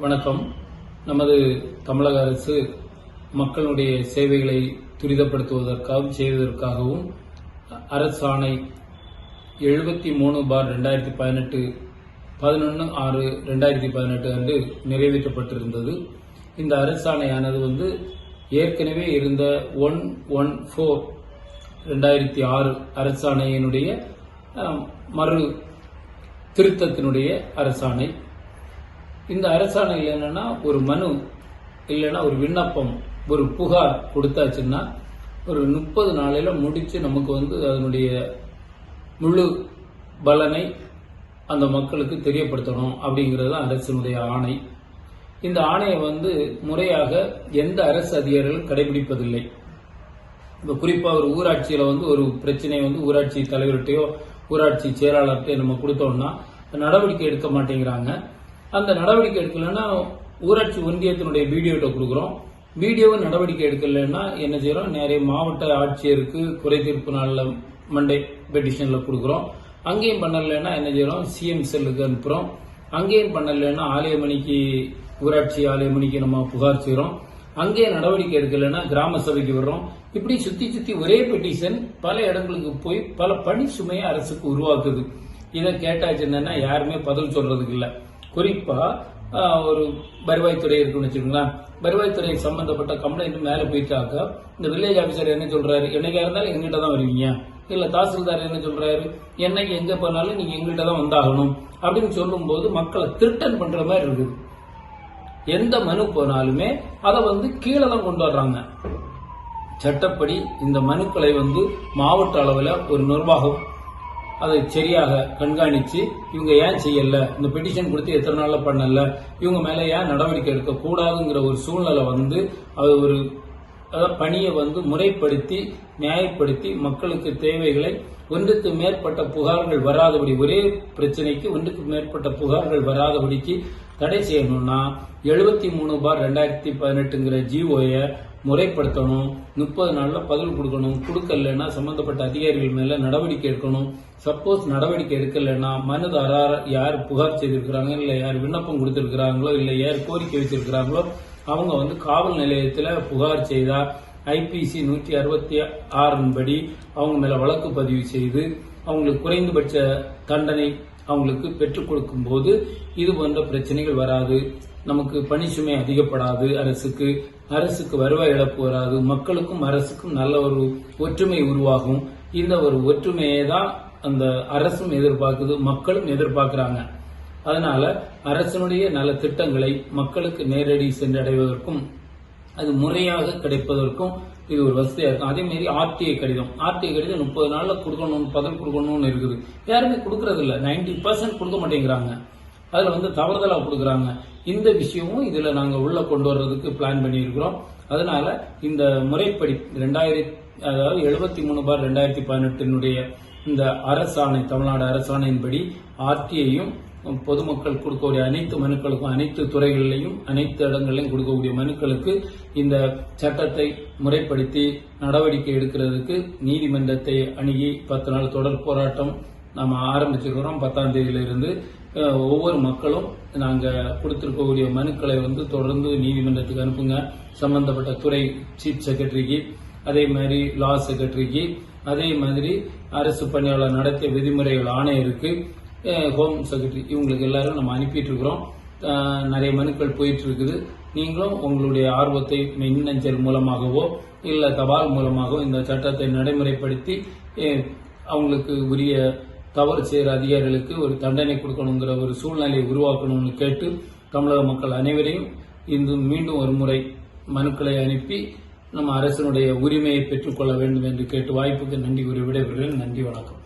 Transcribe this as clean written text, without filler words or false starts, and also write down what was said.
வணக்கம். நமது தமிழக அரசு மக்களுடைய சேவைகளை துரிதப்படுத்துவதற்காகவும் செய்வதற்காகவும் அரசாணை 73/2018 11/6/2018 அன்று நிறைவேற்றப்பட்டிருந்தது. இந்த அரசாணையானது ஏற்கனவே இருந்த 114/2006 அரசாணையினுடைய மறு திருத்தத்தினுடைய அரசாணை. இந்த அரசாணையில் என்னன்னா, ஒரு மனு இல்லைன்னா ஒரு விண்ணப்பம், ஒரு புகார் கொடுத்தாச்சுன்னா ஒரு 30 நாளையில முடிச்சு நமக்கு அதனுடைய முழு பலனை அந்த மக்களுக்கு தெரியப்படுத்தணும் அப்படிங்கிறது அரசினுடைய ஆணை. இந்த ஆணையை முறையாக எந்த அரசு அதிகாரிகளும் கடைபிடிப்பதில்லை. இப்ப குறிப்பா ஒரு ஊராட்சியில ஒரு பிரச்சனையை ஊராட்சி தலைவர்கிட்டயோ ஊராட்சி செயலாளர்கிட்டயோ நம்ம கொடுத்தோம்னா நடவடிக்கை எடுக்க மாட்டேங்கிறாங்க. அந்த நடவடிக்கை எடுக்கலன்னா ஊராட்சி ஒன்றியத்தினுடைய வீடியோட்ட கொடுக்குறோம். வீடியோவை நடவடிக்கை எடுக்கலன்னா என்ன செய்யறோம், நிறைய மாவட்ட ஆட்சியருக்கு குறை தீர்ப்பு நாளில் மண்டே பெட்டிஷன்ல கொடுக்குறோம். அங்கேயும் பண்ணலன்னா என்ன செய்யறோம், சிஎம் செல்லுக்கு அனுப்புறோம். அங்கேயும் பண்ணலன்னா ஆலயமணிக்கு, ஊராட்சி ஆலயமணிக்கு நம்ம புகார் செய்யறோம். அங்கே நடவடிக்கை எடுக்கலன்னா கிராம சபைக்கு வர்றோம். இப்படி சுத்தி சுத்தி ஒரே பெட்டிஷன் பல இடங்களுக்கு போய் பல பணி சுமையை அரசுக்கு உருவாக்குது. இதை கேட்டாச்சுன்னா யாருமே பதில் சொல்றதுக்கு இல்ல. குறிப்பா ஒரு வருவாய்த்துறை இருக்குன்னு வச்சுக்கோங்களேன். வருவாய்த்துறை சம்பந்தப்பட்ட கம்ப்ளைண்ட் மேல போயிட்டாக்க இந்த வில்லேஜ் ஆபீசர் என்ன சொல்றாரு, என்னைக்கா இருந்தாலும் எங்கிட்ட தான் வருவீங்க, இல்ல தாசில்தார் என்ன சொல்றாரு, என்னைக்கு எங்க போனாலும் நீங்க எங்கிட்ட தான் வந்தாகணும் அப்படின்னு சொல்லும் போது மக்களை திருட்டன் பண்ற மாதிரி இருக்குது. எந்த மனு போனாலுமே அதை கீழே தான் கொண்டு வர்றாங்க. சட்டப்படி இந்த மனுக்களை மாவட்ட அளவில் ஒரு நிர்வாகம் அதை சரியாக கண்காணிச்சு இவங்க ஏன் செய்யல, இந்த பெட்டிஷன் கொடுத்து எத்தனை நாள்ல பண்ணல, இவங்க மேல ஏன் நடவடிக்கை எடுக்க கூடாதுங்கிற ஒரு சூழ்நிலை அது ஒரு பணியை முறைப்படுத்தி நியாயப்படுத்தி மக்களுக்கு தேவைகளை ஒன்றுக்கு மேற்பட்ட புகார்கள் வராதபடி, ஒரே பிரச்சனைக்கு ஒன்றுக்கு மேற்பட்ட புகார்கள் வராதபடிக்கு தடை செய்யணும்னா 73/2018 ஜிஓய முறைப்படுத்தணும். 30 நாள்ல பதில் கொடுக்கணும். கொடுக்கலன்னா சம்பந்தப்பட்ட அதிகாரிகள் மேல நடவடிக்கை எடுக்கணும். சப்போஸ் நடவடிக்கை எடுக்கலன்னா மனுதாரர் யார் புகார் செய்திருக்கிறாங்க, இல்ல யார் விண்ணப்பம் கொடுத்திருக்கிறாங்களோ, இல்ல யார் கோரிக்கை வச்சிருக்கிறாங்களோ அவங்க காவல் நிலையத்துல புகார் செய்தா ஐபிசி 166 படி அவங்க மேல வழக்கு பதிவு செய்து அவங்களுக்கு குறைந்தபட்ச தண்டனை அவங்களுக்கு பெற்றுக் கொடுக்கும் போது இது போன்ற பிரச்சனைகள் வராது. நமக்கு பணி சுமை அதிகப்படாது. அரசுக்கு வருவாய் இழப்பு வராது. மக்களுக்கும் அரசுக்கும் நல்ல ஒரு ஒற்றுமை உருவாகும். இந்த ஒரு ஒற்றுமையை தான் அந்த அரசும் எதிர்பார்க்குது, மக்களும் எதிர்பார்க்கிறாங்க. அதனால அரசனுடைய நல திட்டங்களை மக்களுக்கு நேரடி சென்றடைவதற்கும் அது முறையாக கிடைப்பதற்கும் இது ஒரு வசதியா இருக்கும். அதே மாதிரி ஆர்டிஐ கடிதம் 30 நாள்ல கொடுக்கணும், பதில் கொடுக்கணும்னு இருக்குது. யாருமே கொடுக்கறது இல்ல. 90% கொடுக்க மாட்டேங்கிறாங்க. அதுல தவறுதலா கொடுக்கறாங்க. இந்த விஷயமும் இதுல நாங்க உள்ள கொண்டு வர்றதுக்கு பிளான் பண்ணியிருக்கிறோம். அதனால இந்த முறைப்படி 73/2018 இந்த அரசாணை, தமிழ்நாடு அரசாணையின்படி ஆர்டிஐயும் பொதுமக்கள் கொடுக்கக்கூடிய அனைத்து மனுக்களுக்கும், அனைத்து துறைகளிலையும் அனைத்து இடங்களிலும் கொடுக்கக்கூடிய மனுக்களுக்கு இந்த சட்டத்தை முறைப்படுத்தி நடவடிக்கை எடுக்கிறதுக்கு நீதிமன்றத்தை அணுகி 10 நாள் தொடர் போராட்டம் நாம ஆரம்பிச்சிருக்கிறோம். 10ஆம் தேதியிலிருந்து ஒவ்வொரு மக்களும் நாங்க கொடுத்திருக்கக்கூடிய மனுக்களை தொடர்ந்து நீதிமன்றத்துக்கு அனுப்புங்க. சம்பந்தப்பட்ட துறை சீஃப் செக்ரட்டரிக்கு, அதே மாதிரி லா செக்ரட்டரிக்கு, அதே மாதிரி அரசு பணியாளர் நடத்திய விதிமுறைகள் ஆணையருக்கு, ஹோம் செக்ரட்டரி, இவங்களுக்கு எல்லாரும் நம்ம அனுப்பிட்டு இருக்கிறோம். நிறைய மனுக்கள் போயிட்டு இருக்குது. நீங்களும் உங்களுடைய ஆர்வத்தை மின்னஞ்சல் மூலமாகவோ இல்ல தபால் மூலமாகவோ இந்த சட்டத்தை நடைமுறைப்படுத்தி அவங்களுக்கு உரிய தவறு செய்கிற அதிகாரிகளுக்கு ஒரு தண்டனை கொடுக்கணுங்கிற ஒரு சூழ்நிலையை உருவாக்கணும்னு கேட்டு தமிழக மக்கள் அனைவரையும் மீண்டும் ஒரு முறை மனுக்களை அனுப்பி நம்ம அரசினுடைய உரிமையை பெற்றுக்கொள்ள வேண்டும் என்று கேட்டு வாய்ப்புக்கு நன்றி கூறி விடைபெறுகிறேன். நன்றி, வணக்கம்.